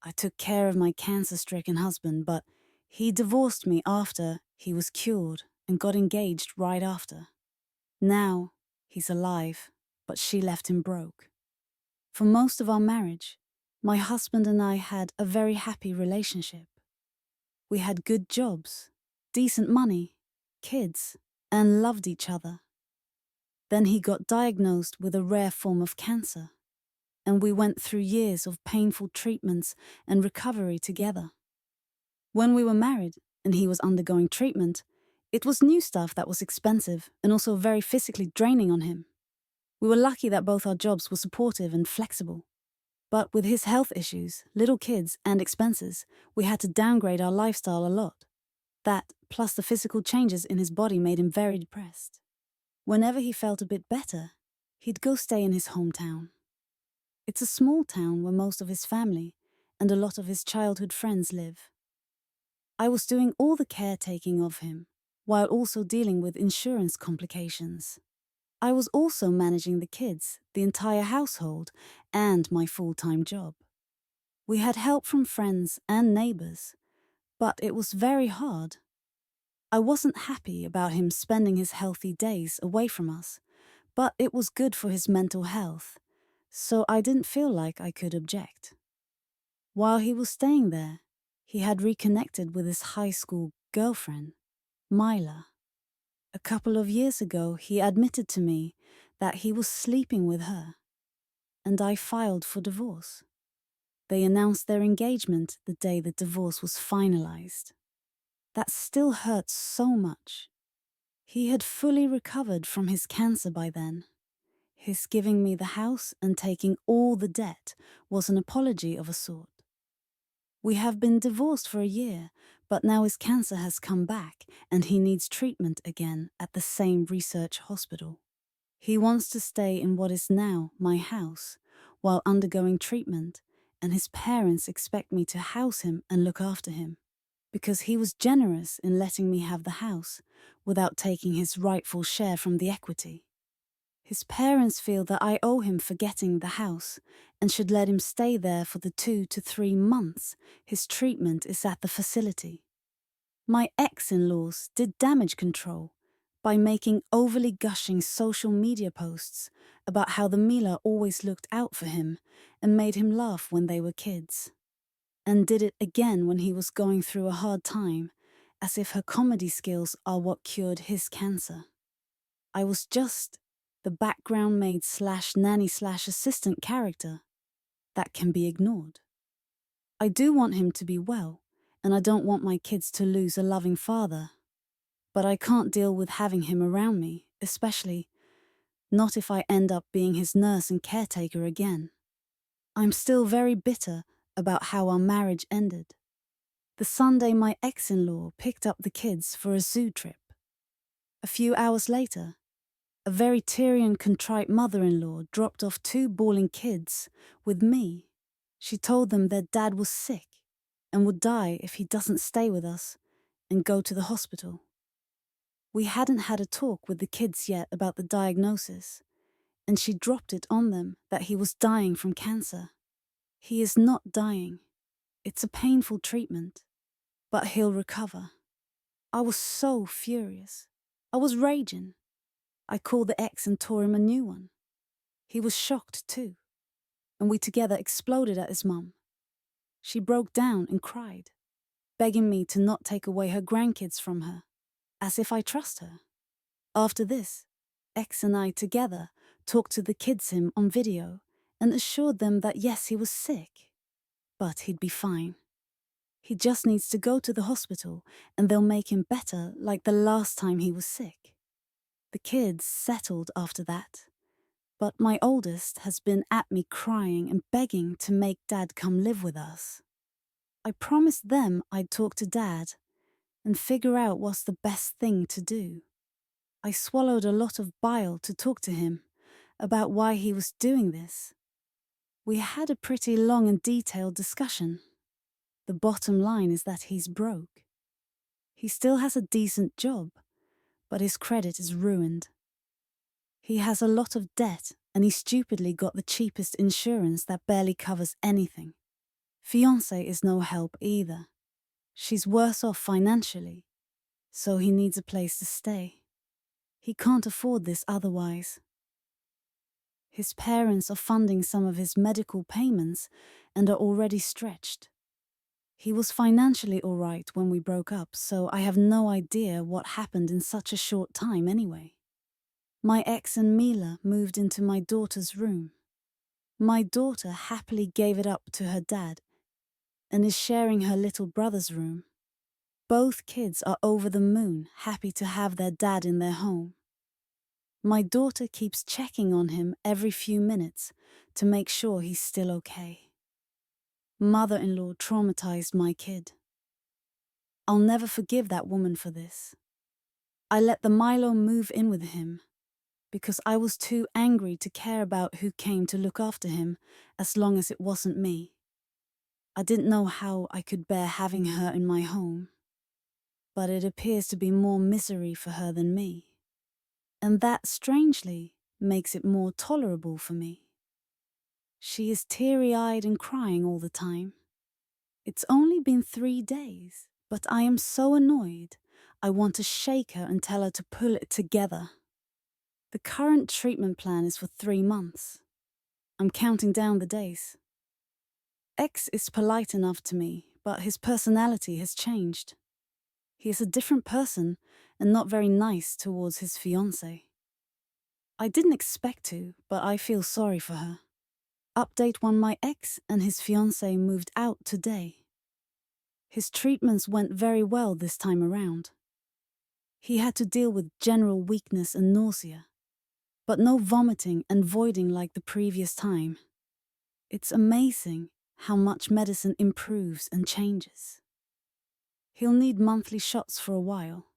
I took care of my cancer-stricken husband, but he divorced me after he was cured and got engaged right after. Now, he's alive, but she left him broke. For most of our marriage, my husband and I had a very happy relationship. We had good jobs, decent money, kids, and loved each other. Then he got diagnosed with a rare form of cancer, and we went through years of painful treatments and recovery together. When we were married and he was undergoing treatment, it was new stuff that was expensive and also very physically draining on him. We were lucky that both our jobs were supportive and flexible. But with his health issues, little kids, and expenses, we had to downgrade our lifestyle a lot. That, plus the physical changes in his body, made him very depressed. Whenever he felt a bit better, he'd go stay in his hometown. It's a small town where most of his family and a lot of his childhood friends live. I was doing all the caretaking of him, while also dealing with insurance complications. I was also managing the kids, the entire household, and my full-time job. We had help from friends and neighbors, but it was very hard. I wasn't happy about him spending his healthy days away from us, but it was good for his mental health, so I didn't feel like I could object. While he was staying there, he had reconnected with his high school girlfriend, Myla. A couple of years ago, he admitted to me that he was sleeping with her, and I filed for divorce. They announced their engagement the day the divorce was finalized. That still hurts so much. He had fully recovered from his cancer by then. His giving me the house and taking all the debt was an apology of a sort. We have been divorced for a year, but now his cancer has come back and he needs treatment again at the same research hospital. He wants to stay in what is now my house while undergoing treatment, and his parents expect me to house him and look after him, because he was generous in letting me have the house without taking his rightful share from the equity. His parents feel that I owe him for getting the house and should let him stay there for the 2 to 3 months his treatment is at the facility. My ex-in-laws did damage control by making overly gushing social media posts about how the Mila always looked out for him and made him laugh when they were kids. And did it again when he was going through a hard time, as if her comedy skills are what cured his cancer. I was just the background maid / nanny / assistant character that can be ignored. I do want him to be well, and I don't want my kids to lose a loving father. But I can't deal with having him around me, especially not if I end up being his nurse and caretaker again. I'm still very bitter about how our marriage ended. The Sunday my ex-in-law picked up the kids for a zoo trip. A few hours later, a very teary and contrite mother-in-law dropped off 2 bawling kids with me. She told them their dad was sick and would die if he doesn't stay with us and go to the hospital. We hadn't had a talk with the kids yet about the diagnosis, and she dropped it on them that he was dying from cancer. He is not dying. It's a painful treatment, but he'll recover. I was so furious. I was raging. I called the ex and tore him a new one. He was shocked too, and we together exploded at his mum. She broke down and cried, begging me to not take away her grandkids from her, as if I trust her. After this, ex and I together talked to the kids him on video and assured them that yes, he was sick, but he'd be fine. He just needs to go to the hospital and they'll make him better like the last time he was sick. The kids settled after that, but my oldest has been at me crying and begging to make Dad come live with us. I promised them I'd talk to Dad and figure out what's the best thing to do. I swallowed a lot of bile to talk to him about why he was doing this. We had a pretty long and detailed discussion. The bottom line is that he's broke. He still has a decent job, but his credit is ruined. He has a lot of debt and he stupidly got the cheapest insurance that barely covers anything. Fiancé is no help either. She's worse off financially, so he needs a place to stay. He can't afford this otherwise. His parents are funding some of his medical payments and are already stretched. He was financially all right when we broke up, so I have no idea what happened in such a short time anyway. My ex and Mila moved into my daughter's room. My daughter happily gave it up to her dad and is sharing her little brother's room. Both kids are over the moon, happy to have their dad in their home. My daughter keeps checking on him every few minutes to make sure he's still okay. Mother-in-law traumatized my kid. I'll never forgive that woman for this. I let the Milo move in with him because I was too angry to care about who came to look after him as long as it wasn't me. I didn't know how I could bear having her in my home, but it appears to be more misery for her than me. And that, strangely, makes it more tolerable for me. She is teary-eyed and crying all the time. It's only been 3 days, but I am so annoyed. I want to shake her and tell her to pull it together. The current treatment plan is for 3 months. I'm counting down the days. X is polite enough to me, but his personality has changed. He is a different person and not very nice towards his fiancée. I didn't expect to, but I feel sorry for her. Update 1: my ex and his fiancée moved out today. His treatments went very well this time around. He had to deal with general weakness and nausea, but no vomiting and voiding like the previous time. It's amazing how much medicine improves and changes. He'll need monthly shots for a while,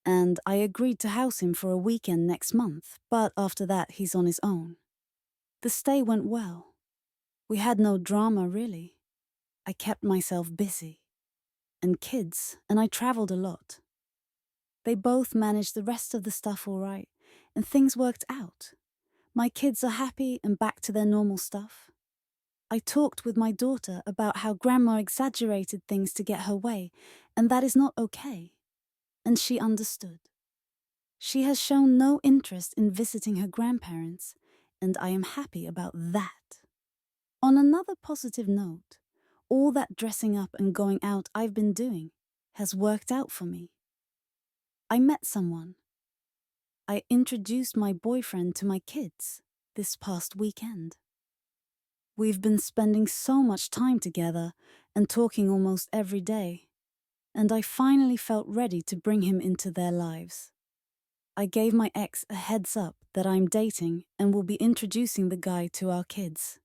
and I agreed to house him for a weekend next month, but after that he's on his own. The stay went well. We had no drama really. I kept myself busy. And kids, and I traveled a lot. They both managed the rest of the stuff all right, and things worked out. My kids are happy and back to their normal stuff. I talked with my daughter about how grandma exaggerated things to get her way, and that is not okay. And she understood. She has shown no interest in visiting her grandparents, and I am happy about that. On another positive note, all that dressing up and going out I've been doing has worked out for me. I met someone. I introduced my boyfriend to my kids this past weekend. We've been spending so much time together and talking almost every day, and I finally felt ready to bring him into their lives. I gave my ex a heads up that I'm dating and will be introducing the guy to our kids.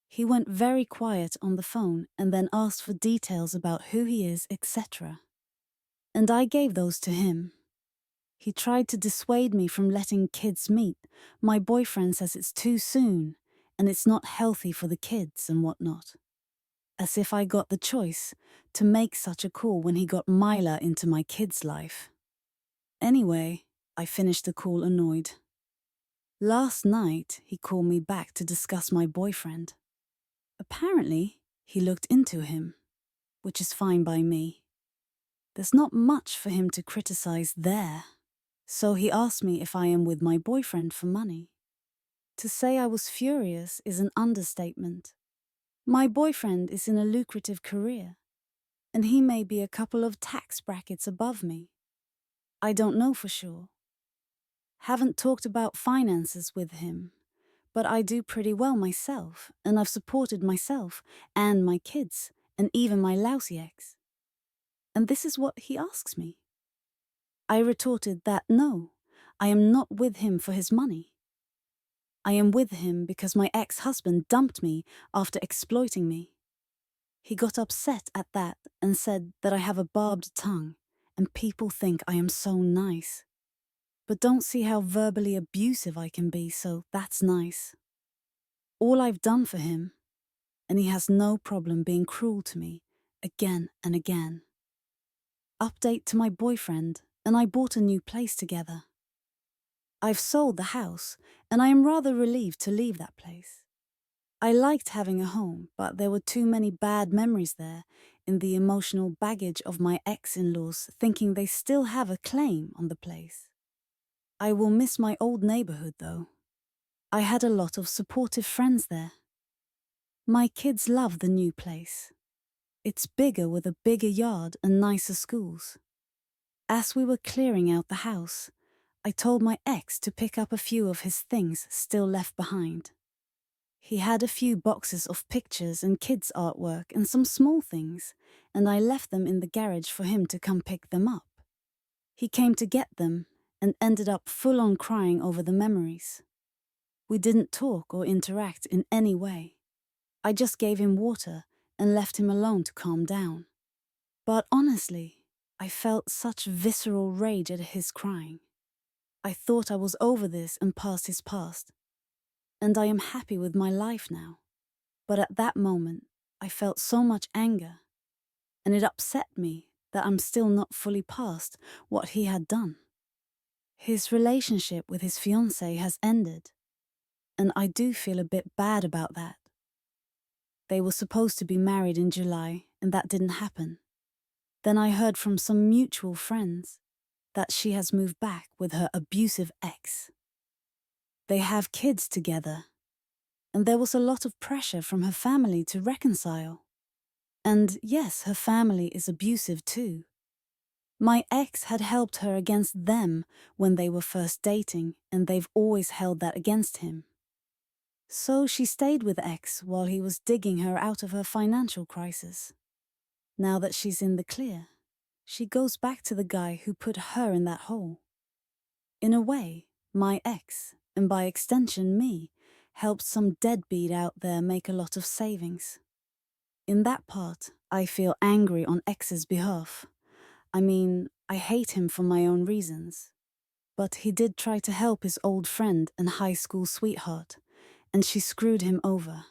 He went very quiet on the phone and then asked for details about who he is, etc. And I gave those to him. He tried to dissuade me from letting kids meet. My boyfriend says it's too soon and it's not healthy for the kids and whatnot. As if I got the choice to make such a call when he got Mila into my kid's life. Anyway, I finished the call annoyed. Last night, he called me back to discuss my boyfriend. Apparently, he looked into him, which is fine by me. There's not much for him to criticize there. So he asked me if I am with my boyfriend for money. To say I was furious is an understatement. My boyfriend is in a lucrative career, and he may be a couple of tax brackets above me. I don't know for sure. Haven't talked about finances with him, but I do pretty well myself, and I've supported myself and my kids, and even my lousy ex. And this is what he asks me. I retorted that no, I am not with him for his money. I am with him because my ex-husband dumped me after exploiting me. He got upset at that and said that I have a barbed tongue and people think I am so nice. But don't see how verbally abusive I can be, so that's nice. All I've done for him, and he has no problem being cruel to me again and again. Update to my boyfriend, and I bought a new place together. I've sold the house, and I am rather relieved to leave that place. I liked having a home, but there were too many bad memories there, in the emotional baggage of my ex-in-laws thinking they still have a claim on the place. I will miss my old neighborhood, though. I had a lot of supportive friends there. My kids love the new place. It's bigger with a bigger yard and nicer schools. As we were clearing out the house, I told my ex to pick up a few of his things still left behind. He had a few boxes of pictures and kids' artwork and some small things, and I left them in the garage for him to come pick them up. He came to get them and ended up full on crying over the memories. We didn't talk or interact in any way. I just gave him water and left him alone to calm down. But honestly, I felt such visceral rage at his crying. I thought I was over this and past his past. And I am happy with my life now. But at that moment, I felt so much anger. And it upset me that I'm still not fully past what he had done. His relationship with his fiancée has ended. And I do feel a bit bad about that. They were supposed to be married in July, and that didn't happen. Then I heard from some mutual friends that she has moved back with her abusive ex. They have kids together, and there was a lot of pressure from her family to reconcile. And yes, her family is abusive too. My ex had helped her against them when they were first dating, and they've always held that against him. So she stayed with ex while he was digging her out of her financial crisis. Now that she's in the clear, she goes back to the guy who put her in that hole. In a way, my ex, and by extension me, helped some deadbeat out there make a lot of savings. In that part, I feel angry on ex's behalf. I mean, I hate him for my own reasons. But he did try to help his old friend and high school sweetheart, and she screwed him over.